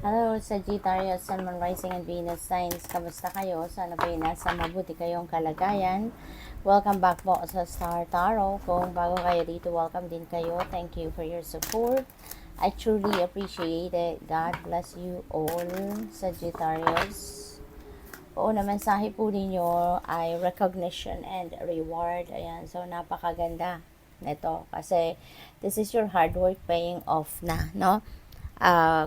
Hello, Sagittarius, Sun, Moon, Rising, and Venus signs. Kamusta kayo? Sana po nasa mabuti kayong kalagayan. Welcome back po sa Star Tarot. Kung bago kayo dito, welcome din kayo. Thank you for your support. I truly appreciate it. God bless you all, Sagittarius. Oo na mensahe po ninyo ay recognition and reward. Ayan, so napakaganda nito kasi this is your hard work paying off na, no?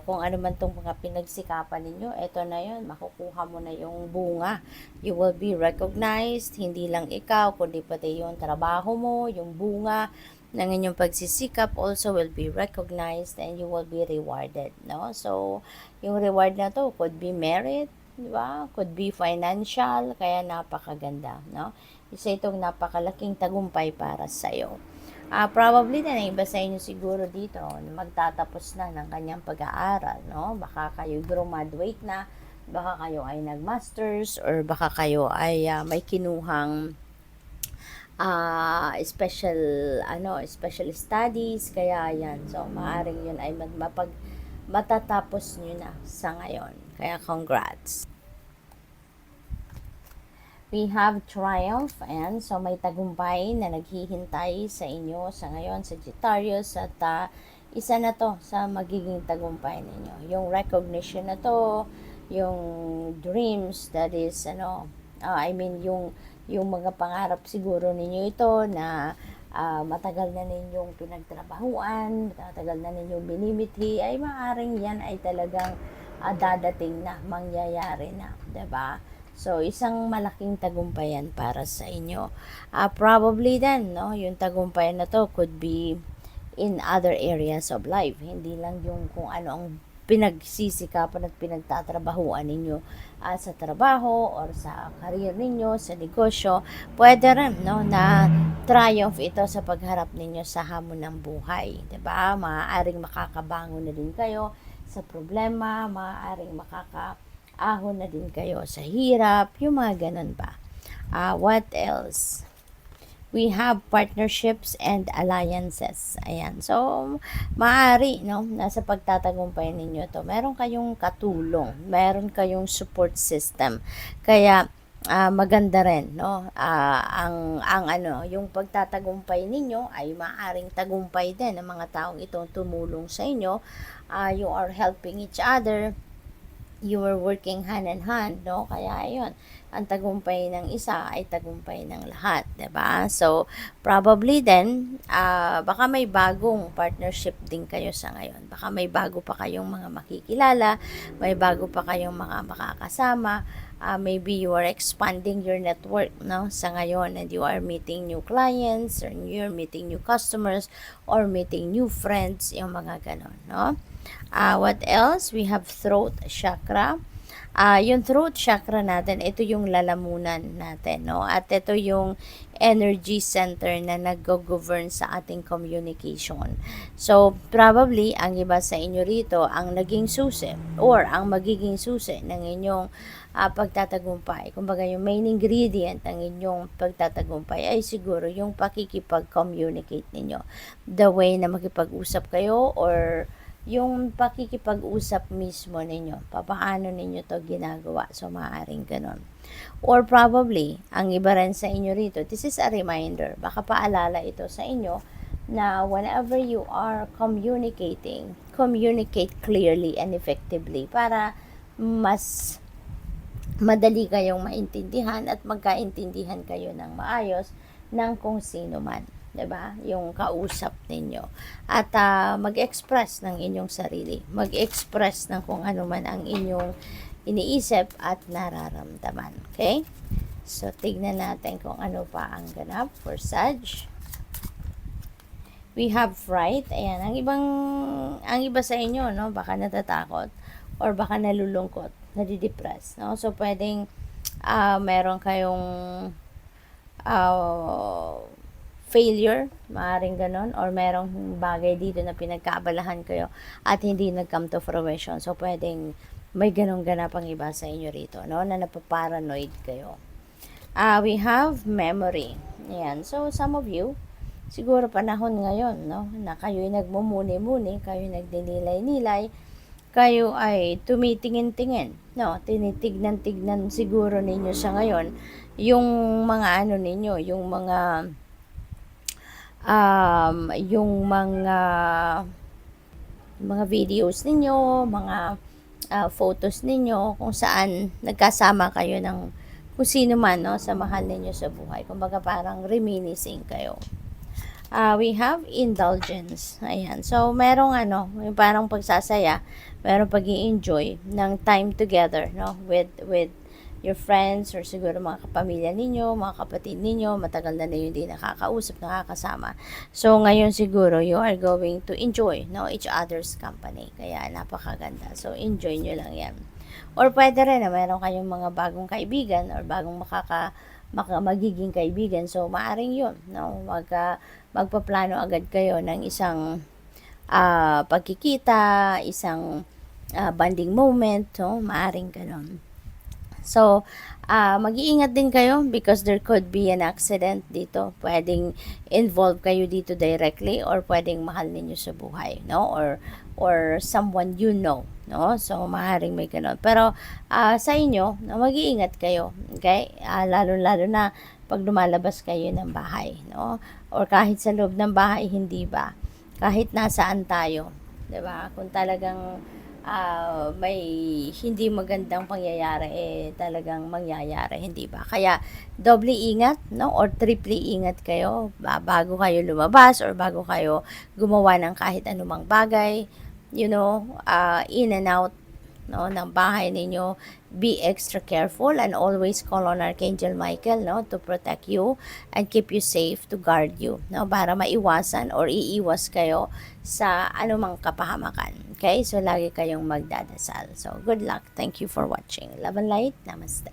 Kung ano man itong mga pinagsikapan ninyo, eto na yun, makukuha mo na yung bunga. You will be recognized, hindi lang ikaw, kundi pati yung trabaho mo, yung bunga ng inyong pagsisikap also will be recognized and you will be rewarded, no? So, yung reward na to could be merit, di ba? Could be financial, kaya napakaganda, no? Isa itong napakalaking tagumpay para sa'yo. Probably na iba sa inyo siguro dito na magtatapos na ng kanyang pag-aaral, no? Baka kayo graduate na, baka kayo ay nag-masters, or baka kayo ay may kinuhang special studies, kaya yan. So, maaring yun ay matatapos nyo na sa ngayon. Kaya congrats. We have triumph, and so may tagumpay na naghihintay sa inyo sa ngayon, Sagittarius, at isa na to sa magiging tagumpay ninyo. Yung recognition na to, yung dreams, that is, yung mga pangarap siguro ninyo ito na matagal na ninyong pinagtrabahuan, matagal na ninyong binimithi, ay maaring yan ay talagang dadating na, mangyayari na, diba? So, isang malaking tagumpayan para sa inyo. Probably then, no, yung tagumpayan na to could be in other areas of life. Hindi lang yung kung ano ang pinagsisikapan at pinagtatrabahuan ninyo sa trabaho or sa career ninyo, sa negosyo. Pwede rin, no, na triumph ito sa pagharap ninyo sa hamon ng buhay. Diba? Maaaring makakabangon na din kayo sa problema, maaaring ahon na din kayo sa hirap, yung mga ganun ba. What else? We have partnerships and alliances. Ayan. So, maaari, no, nasa pagtatagumpay ninyo to. Meron kayong katulong, meron kayong support system. Kaya, maganda rin, no? Yung pagtatagumpay ninyo ay maaring tagumpay din ng mga taong itong tumulong sa inyo. You are helping each other, you were working hand in hand, no? Kaya ayun, ang tagumpay ng isa ay tagumpay ng lahat, 'di ba? So, probably then, baka may bagong partnership din kayo sa ngayon. Baka may bago pa kayong mga makikilala, may bago pa kayong mga makakasama. Maybe you are expanding your network, no? Sa ngayon, and you are meeting new clients, or you're meeting new customers, or meeting new friends, yung mga ganon, no? What else? We have throat chakra. Yung throat chakra natin, ito yung lalamunan natin, no? At ito yung energy center na nag-govern sa ating communication. So, probably, ang iba sa inyo rito, ang naging susi, or ang magiging susi ng inyong pagtatagumpay. Kumbaga, yung main ingredient ng inyong pagtatagumpay ay siguro yung pakikipag-communicate ninyo. The way na makipag-usap kayo, or yung pakikipag-usap mismo ninyo, paano ninyo to ginagawa, so maaaring ganun. Or probably, ang iba rin sa inyo rito, this is a reminder, baka paalala ito sa inyo, na whenever you are communicating, communicate clearly and effectively para mas madali kayong maintindihan at magkaintindihan kayo ng maayos ng kung sino man. 'Di ba? Yung kausap ninyo. At mag-express ng inyong sarili. Mag-express ng kung ano man ang inyong iniisip at nararamdaman. Okay? So, tignan natin kung ano pa ang ganap for Sag. We have fright. Ayan, ang iba sa inyo, no, baka natatakot or baka nalulungkot, nadidepress, no? So, pwedeng meron kayong failure, maaaring ganon, or merong bagay dito na pinagkaabalahan kayo at hindi nag-come to fruition. So, pwedeng may ganong ganapang iba sa inyo rito, no, na napaparanoid kayo. We have memory. Ayan. So, some of you, siguro panahon ngayon, no, na kayo'y nagmumuni-muni, kayo'y nagdinilay-nilay, kayo ay tumitingin-tingin, no? Tinitignan-tignan siguro ninyo siya ngayon, yung mga ano ninyo, yung mga videos ninyo, mga photos ninyo kung saan nagkasama kayo ng kung sino man, no, sa mahal ninyo sa buhay. Kumbaga parang reminiscing kayo. We have indulgence. Ayan. So, merong yung parang pagsasaya, merong pag-i-enjoy ng time together, no, with your friends or siguro mga kapamilya ninyo, mga kapatid ninyo, matagal na hindi nakakausap, nakakasama. So, ngayon siguro you are going to enjoy, no, each other's company. Kaya napakaganda. So, enjoy nyo lang yan. Or pwede rin na meron kayong mga bagong kaibigan or bagong magiging kaibigan. So, maaring yun, no? Magpaplano agad kayo ng isang pagkikita, isang bonding moment, no? Maaring ganun. So, mag-iingat din kayo because there could be an accident dito. Pwedeng involve kayo dito directly or pwedeng mahal ninyo sa buhay, no? Or someone you know, no? So, maaaring may ganun. Pero, sa inyo, mag-iingat kayo, okay? Lalo-lalo na pag lumalabas kayo ng bahay, no? Or kahit sa loob ng bahay, hindi ba? Kahit nasaan tayo, 'di ba? Kung talagang may hindi magandang pangyayari, talagang mangyayari, hindi ba? Kaya doble ingat, no, or triple ingat kayo bago kayo lumabas or bago kayo gumawa ng kahit anumang bagay, in and out, no, ng bahay ninyo. Be extra careful and always call on Archangel Michael, no, to protect you and keep you safe, to guard you, no, para maiwasan or iiwas kayo sa anumang kapahamakan. Okay? So, lagi kayong magdadasal. So, good luck. Thank you for watching. Love and light. Namaste.